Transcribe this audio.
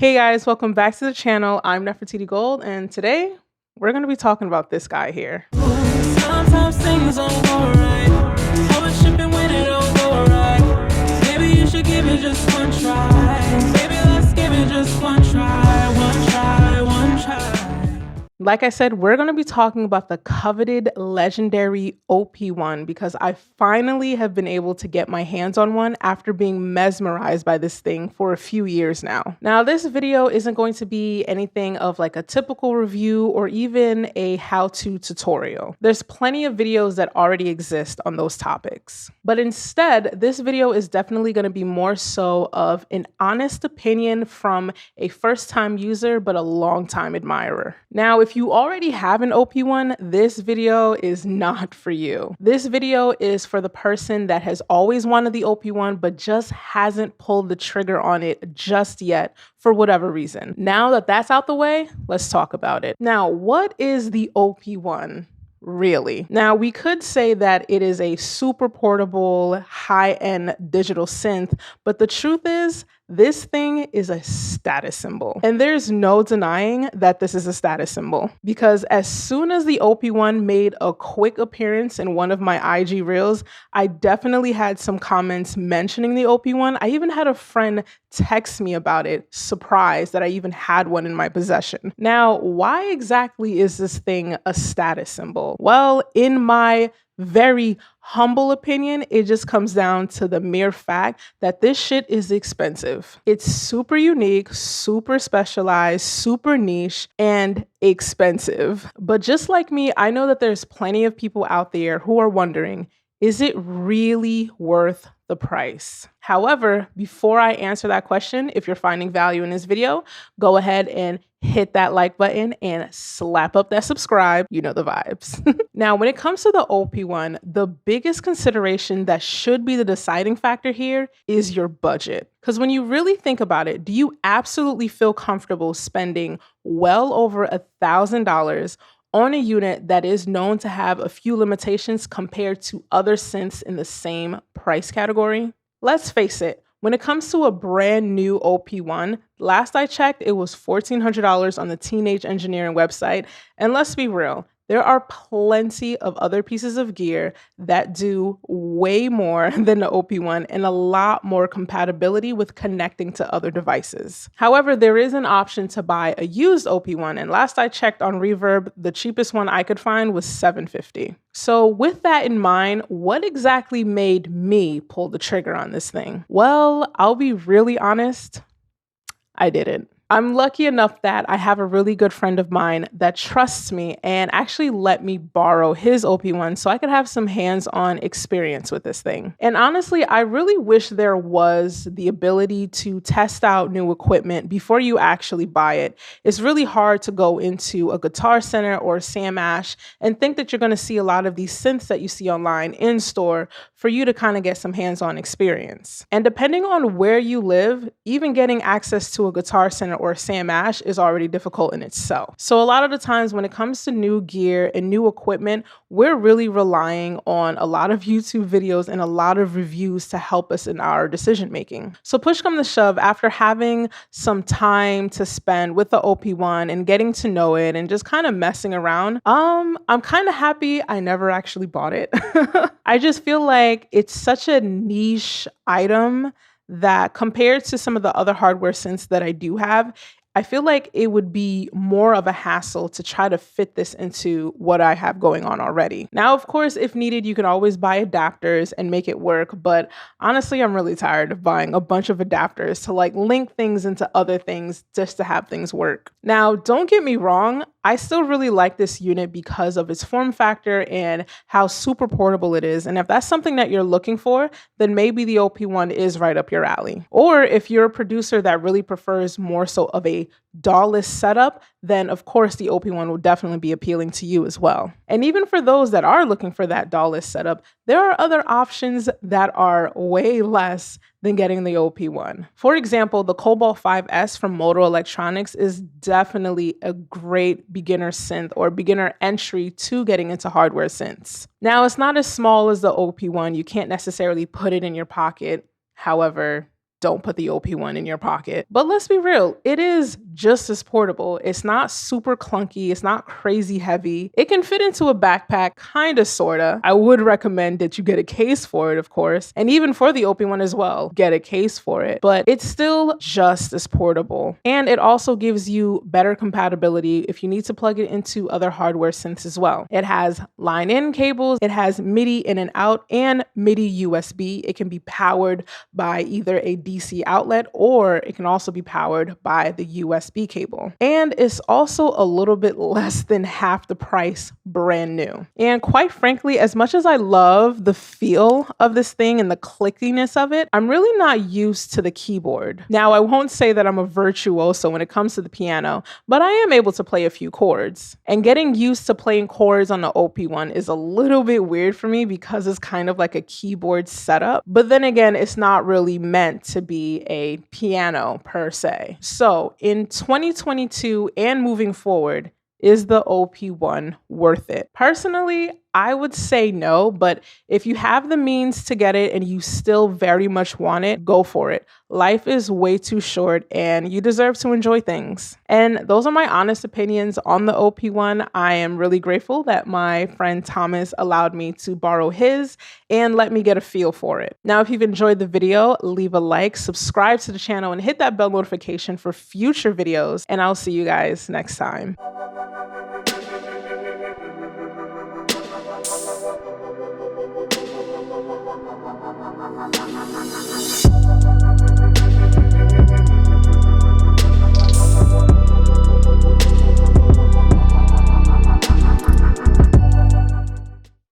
Hey guys, welcome back to the channel. I'm Nefertiti Gold, and today we're going to be talking about this guy here. Sometimes things don't go right. Always shipping when it don't go right. Maybe you should give it just one try. Maybe let's give it just one try. One try, one try. Like I said, we're going to be talking about the coveted legendary OP-1 because I finally have been able to get my hands on one after being mesmerized by this thing for a few years now. Now, this video isn't going to be anything of like a typical review or even a how-to tutorial. There's plenty of videos that already exist on those topics. But instead, this video is definitely going to be more so of an honest opinion from a first-time user but a long-time admirer. Now, if you already have an OP-1, this video is not for you. This video is for the person that has always wanted the OP-1 but just hasn't pulled the trigger on it just yet for whatever reason. Now that that's out the way, let's talk about it. Now, what is the OP-1? Really? Now, we could say that it is a super portable, high-end digital synth, but the truth is, this thing is a status symbol. And there's no denying that this is a status symbol because as soon as the OP-1 made a quick appearance in one of my IG reels, I definitely had some comments mentioning the OP-1. I even had a friend text me about it, surprised that I even had one in my possession. Now, why exactly is this thing a status symbol? Well, in my very humble opinion, it just comes down to the mere fact that this shit is expensive. It's super unique, super specialized, super niche, and expensive. But just like me, I know that there's plenty of people out there who are wondering, is it really worth the price? However, before I answer that question, if you're finding value in this video, go ahead and hit that like button and slap up that subscribe. You know the vibes. Now, when it comes to the OP-1, the biggest consideration that should be the deciding factor here is your budget. Because when you really think about it, do you absolutely feel comfortable spending well over $1,000 on a unit that is known to have a few limitations compared to other synths in the same price category? Let's face it, when it comes to a brand new OP-1, last I checked, it was $1,400 on the Teenage Engineering website. And let's be real, there are plenty of other pieces of gear that do way more than the OP-1 and a lot more compatibility with connecting to other devices. However, there is an option to buy a used OP-1, and last I checked on Reverb, the cheapest one I could find was $750. So with that in mind, what exactly made me pull the trigger on this thing? Well, I'll be really honest, I didn't. I'm lucky enough that I have a really good friend of mine that trusts me and actually let me borrow his OP-1 so I could have some hands-on experience with this thing. And honestly, I really wish there was the ability to test out new equipment before you actually buy it. It's really hard to go into a Guitar Center or Sam Ash and think that you're going to see a lot of these synths that you see online in store for you to kind of get some hands-on experience. And depending on where you live, even getting access to a Guitar Center or Sam Ash is already difficult in itself. So a lot of the times when it comes to new gear and new equipment, we're really relying on a lot of YouTube videos and a lot of reviews to help us in our decision making. So push come to shove, after having some time to spend with the OP-1 and getting to know it and just kind of messing around, I'm kind of happy I never actually bought it. I just feel like it's such a niche item that compared to some of the other hardware synths that I do have, I feel like it would be more of a hassle to try to fit this into what I have going on already. Now, of course, if needed, you can always buy adapters and make it work. But honestly, I'm really tired of buying a bunch of adapters to like link things into other things just to have things work. Now, don't get me wrong. I still really like this unit because of its form factor and how super portable it is. And if that's something that you're looking for, then maybe the OP-1 is right up your alley. Or if you're a producer that really prefers more so of a DAW-less setup, then of course the OP-1 will definitely be appealing to you as well. And even for those that are looking for that DAW-less setup, there are other options that are way less than getting the OP-1. For example, the Cobalt 5S from Moto Electronics is definitely a great beginner synth or beginner entry to getting into hardware synths. Now, it's not as small as the OP-1. You can't necessarily put it in your pocket. However, don't put the OP-1 in your pocket. But let's be real, it is just as portable. It's not super clunky, it's not crazy heavy. It can fit into a backpack, kinda sorta. I would recommend that you get a case for it, of course, and even for the OP-1 as well, get a case for it. But it's still just as portable. And it also gives you better compatibility if you need to plug it into other hardware synths as well. It has line-in cables, it has MIDI in and out, and MIDI USB. It can be powered by either a DC outlet, or it can also be powered by the USB cable. And it's also a little bit less than half the price brand new. And quite frankly, as much as I love the feel of this thing and the clickiness of it, I'm really not used to the keyboard. Now, I won't say that I'm a virtuoso when it comes to the piano, but I am able to play a few chords. And getting used to playing chords on the OP-1 is a little bit weird for me because it's kind of like a keyboard setup. But then again, it's not really meant to be a piano per se. So in 2022 and moving forward, is the OP-1 worth it? Personally, I would say no, but if you have the means to get it and you still very much want it, go for it. Life is way too short and you deserve to enjoy things. And those are my honest opinions on the OP-1. I am really grateful that my friend Thomas allowed me to borrow his and let me get a feel for it. Now, if you've enjoyed the video, leave a like, subscribe to the channel, and hit that bell notification for future videos. And I'll see you guys next time. Thank you.